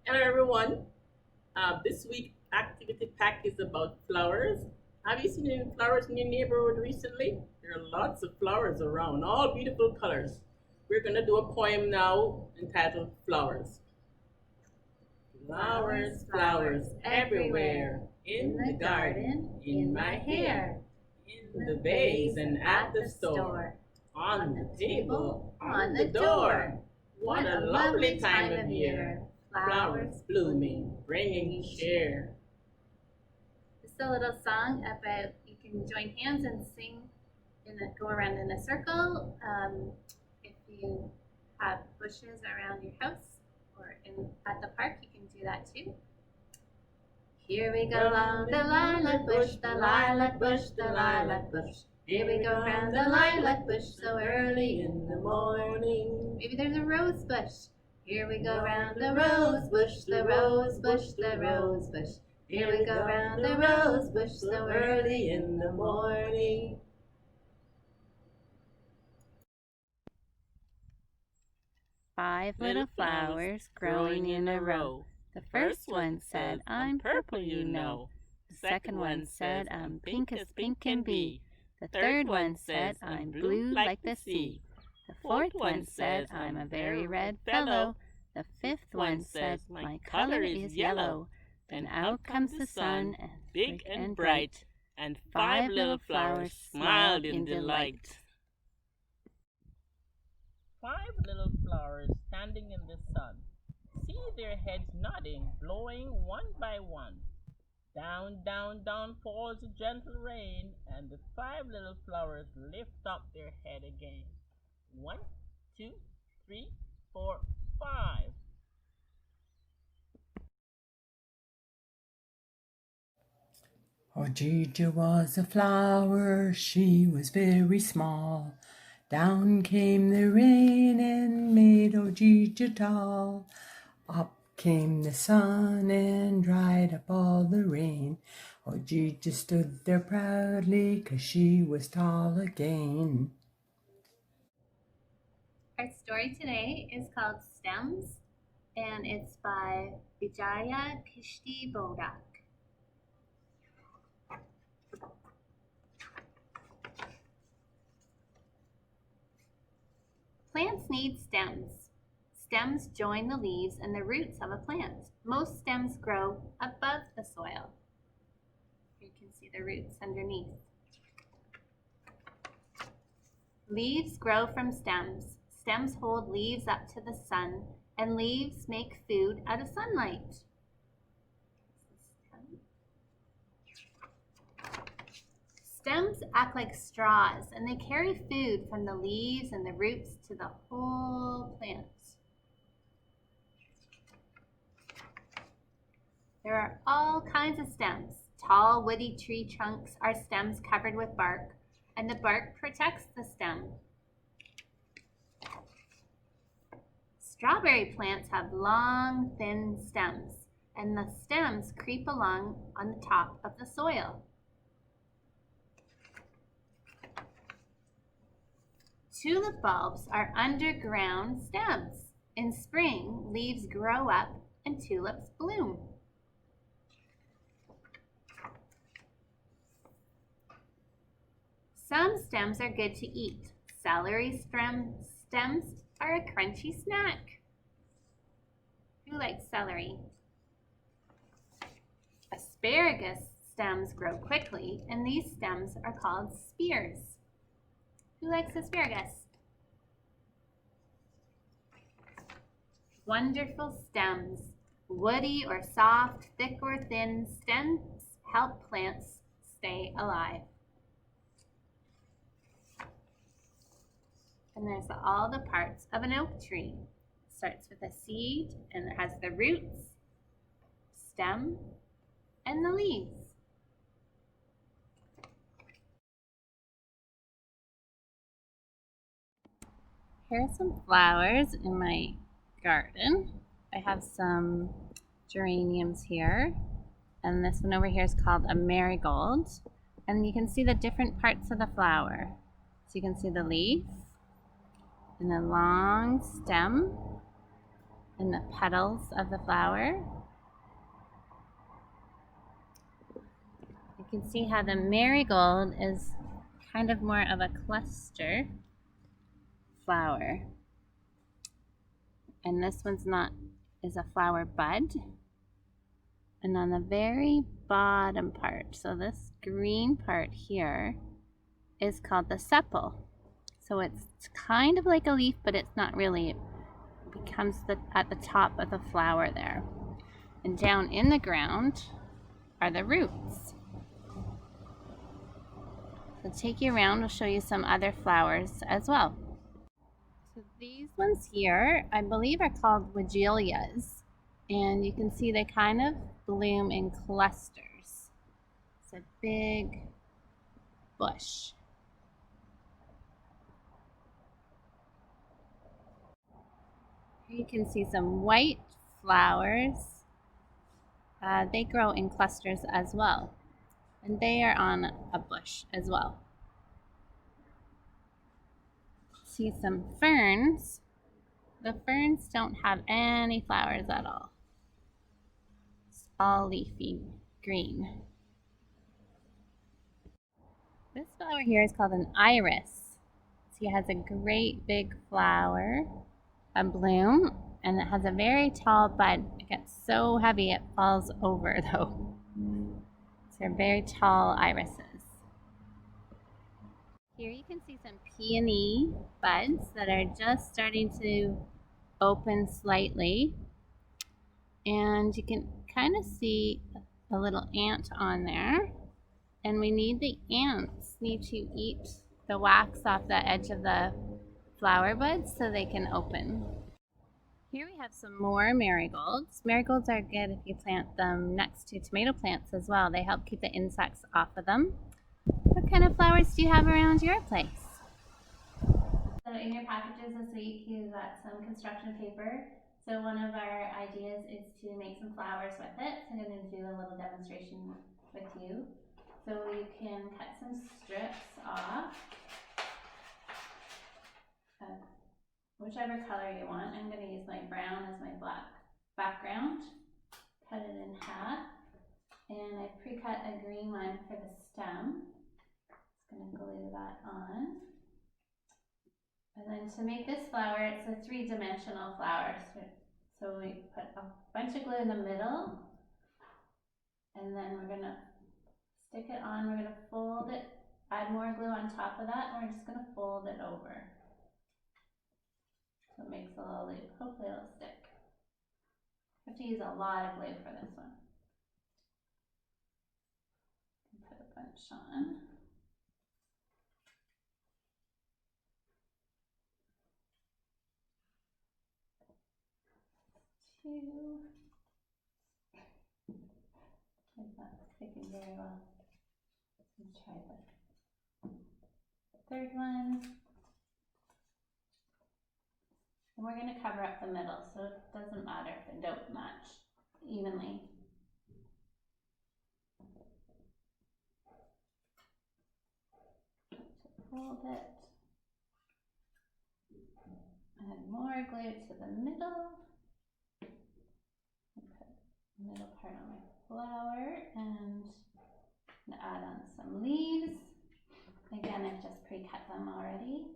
Hello, everyone. This week activity pack is about flowers. Have you seen any flowers in your neighborhood recently? There are lots of flowers around, all beautiful colors. We're going to do a poem now entitled Flowers. Flowers, Flowers, flowers flowers everywhere. everywhere, In in the the garden, garden, in in my my hair, hair, in in the the vase vase and and at at the the store, store, on on the the table, table, on on the the door. door. What What a a lovely lovely time time of of year! year. Flowers Flowers blooming, blooming, bringing bringing cheer. cheer. Just a little song about you can join hands and sing go around in a circle. If you have bushes around your house or at the park, you can do that too. Here we go round the lilac bush, the lilac bush, the lilac bush. Here we go round the lilac bush so early in the morning. Maybe there's a rose bush. Here we go round the rose bush, the rose bush, the rose bush. Here we go round the rose bush so early in the morning. Five little flowers growing in a row. The first one said, I'm purple, you know. The second one said, I'm pink as pink can be. The third one said, I'm blue like the sea. The fourth one said, I'm a very red fellow. The fifth one said, my color is yellow. Then out comes the sun, and big and bright, and five little flowers smiled in delight. Five little flowers standing in the sun. See their heads nodding, blowing one by one. Down, down, down falls a gentle rain, and the five little flowers lift up their head again. One, two, three, four, five. Ojibway was a flower, she was very small. Down came the rain and made Ojibway tall. Up came the sun and dried up all the rain. Ojibway stood there proudly 'cause she was tall again. Our story today is called Stems, and it's by Vijaya Kishti Bodak. Plants need stems. Stems join the leaves and the roots of a plant. Most stems grow above the soil. You can see the roots underneath. Leaves grow from stems. Stems hold leaves up to the sun, and leaves make food out of sunlight. Stems act like straws, and they carry food from the leaves and the roots to the whole plant. There are all kinds of stems. Tall, woody tree trunks are stems covered with bark, and the bark protects the stem. Strawberry plants have long, thin stems, and the stems creep along on the top of the soil. Tulip bulbs are underground stems. In spring, leaves grow up and tulips bloom. Some stems are good to eat. Celery stems are a crunchy snack. Who likes celery? Asparagus stems grow quickly, and these stems are called spears. Who likes asparagus? Wonderful stems. Woody or soft, thick or thin, stems help plants stay alive. And there's all the parts of an oak tree. It starts with a seed, and it has the roots, stem, and the leaves. Here are some flowers in my garden. I have some geraniums here, and this one over here is called a marigold. And you can see the different parts of the flower. So you can see the leaf and the long stem in the petals of the flower. You can see how the marigold is kind of more of a cluster flower. And this one's not, is a flower bud. And on the very bottom part, so this green part here is called the sepal. So it's kind of like a leaf, but it's not really. It becomes at the top of the flower there. And down in the ground are the roots. So take you around, we'll show you some other flowers as well. So these ones here, I believe are called Wagelias. And you can see they kind of bloom in clusters. It's a big bush. Here you can see some white flowers. They grow in clusters as well. And they are on a bush as well. See some ferns. The ferns don't have any flowers at all. It's all leafy green. This flower here is called an iris. See, it has a great big flower, a bloom, and it has a very tall bud. It gets so heavy it falls over though. So they're very tall irises. Here you can see some peony buds that are just starting to open slightly. And you can kind of see a little ant on there. And the ants need to eat the wax off the edge of the flower buds so they can open. Here we have some more marigolds. Marigolds are good if you plant them next to tomato plants as well. They help keep the insects off of them. What kind of flowers do you have around your place? So in your packages this week you got some construction paper. So one of our ideas is to make some flowers with it. So I'm going to do a little demonstration with you. So you can cut some strips off of whichever color you want. I'm going to use my brown as my black background. Cut it in half. And I pre-cut a green one for the stem. Just going to glue that on. And then to make this flower, it's a three-dimensional flower. So we put a bunch of glue in the middle. And then we're going to stick it on. We're going to fold it, add more glue on top of that, and we're just going to fold it over. So it makes a little loop. Hopefully it'll stick. I have to use a lot of glue for this one. Put a bunch on. Two. It's not sticking very well. Let's try the third one. And we're going to cover up the middle, so it doesn't matter if they don't match evenly. Fold it. Add more glue to the middle. Put the middle part on my flower and add on some leaves. Again, I've just pre-cut them already.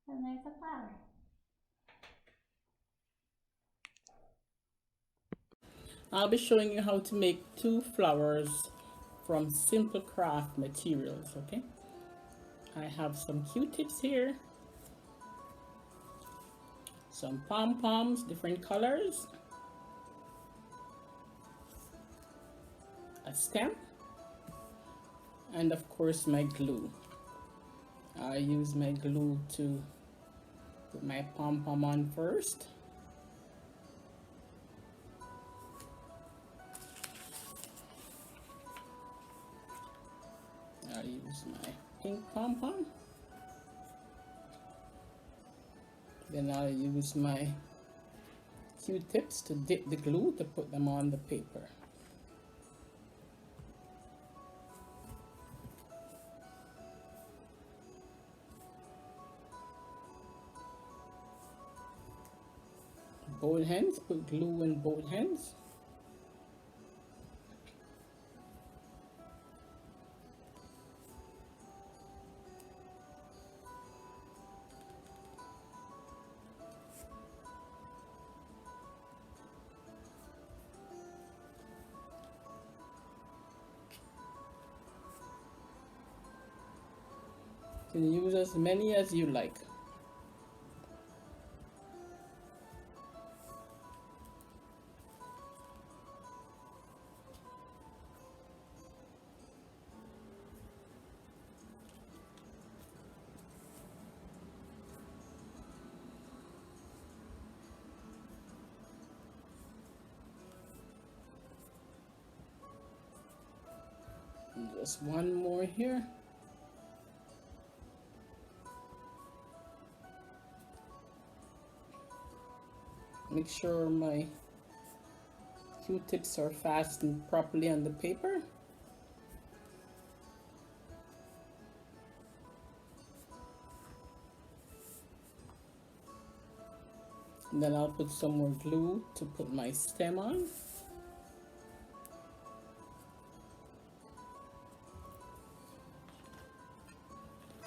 And there's a flower. I'll be showing you how to make two flowers from simple craft materials, okay? I have some Q-tips here, some pom-poms, different colors, a stem, and of course my glue. I use my glue to put my pom-pom on first. I use my pink pom-pom. Then I'll use my Q-tips to dip the glue to put them on the paper. both hands, put glue in both hands. You can use as many as you like. And just one more here. Make sure my Q-tips are fastened properly on the paper. And then I'll put some more glue to put my stem on.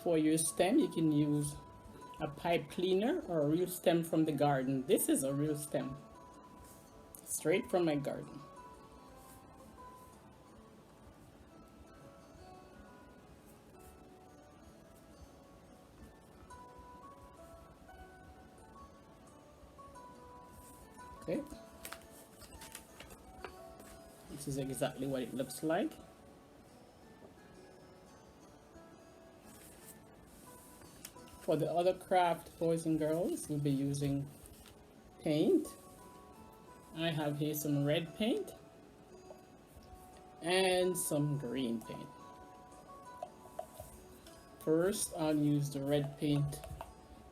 For your stem, you can use a pipe cleaner or a real stem from the garden. This is a real stem, straight from my garden. Okay, this is exactly what it looks like. For the other craft, boys and girls, we'll be using paint. I have here some red paint and some green paint. First, I'll use the red paint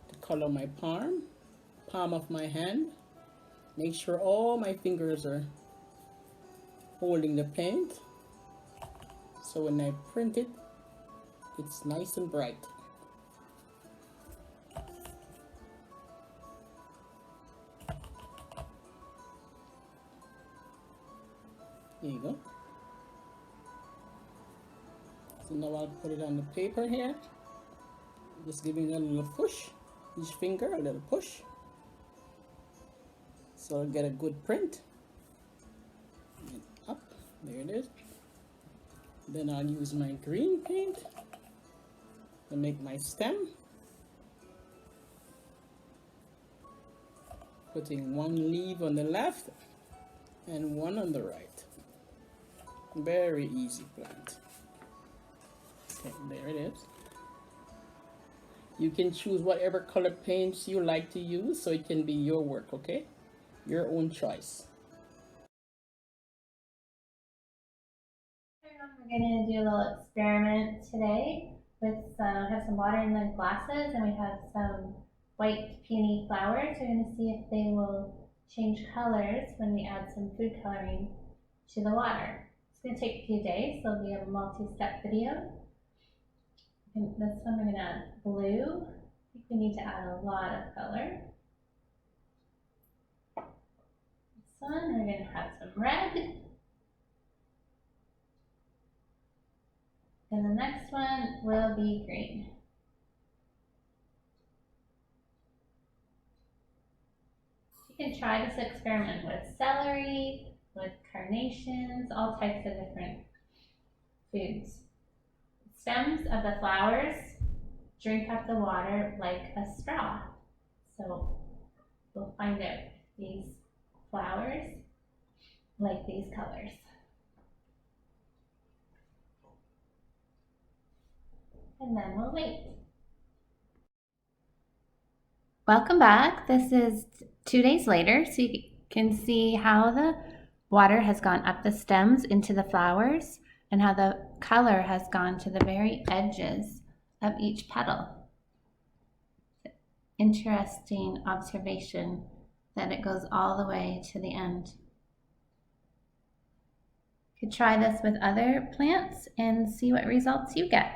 to color my palm of my hand. Make sure all my fingers are holding the paint, so when I print it, it's nice and bright. There you go. So now I'll put it on the paper here. Just giving it a little push. Each finger a little push. So I'll get a good print. And up. There it is. Then I'll use my green paint to make my stem. Putting one leaf on the left and one on the right. Very easy plant. Okay, there it is. You can choose whatever color paints you like to use, so it can be your work, okay? Your own choice. We're going to do a little experiment today with have some water in the glasses, and we have some white peony flowers. We're going to see if they will change colors when we add some food coloring to the water. It's going to take a few days, so it'll be a multi-step video. And this one we're going to add blue. I think we need to add a lot of color. This one we're going to have some red. And the next one will be green. You can try this experiment with celery, with carnations, all types of different foods. Stems of the flowers drink up the water like a straw. So we'll find out these flowers like these colors. And then we'll wait. Welcome back. This is 2 days later, so you can see how the water has gone up the stems into the flowers and how the color has gone to the very edges of each petal. Interesting observation that it goes all the way to the end. You could try this with other plants and see what results you get.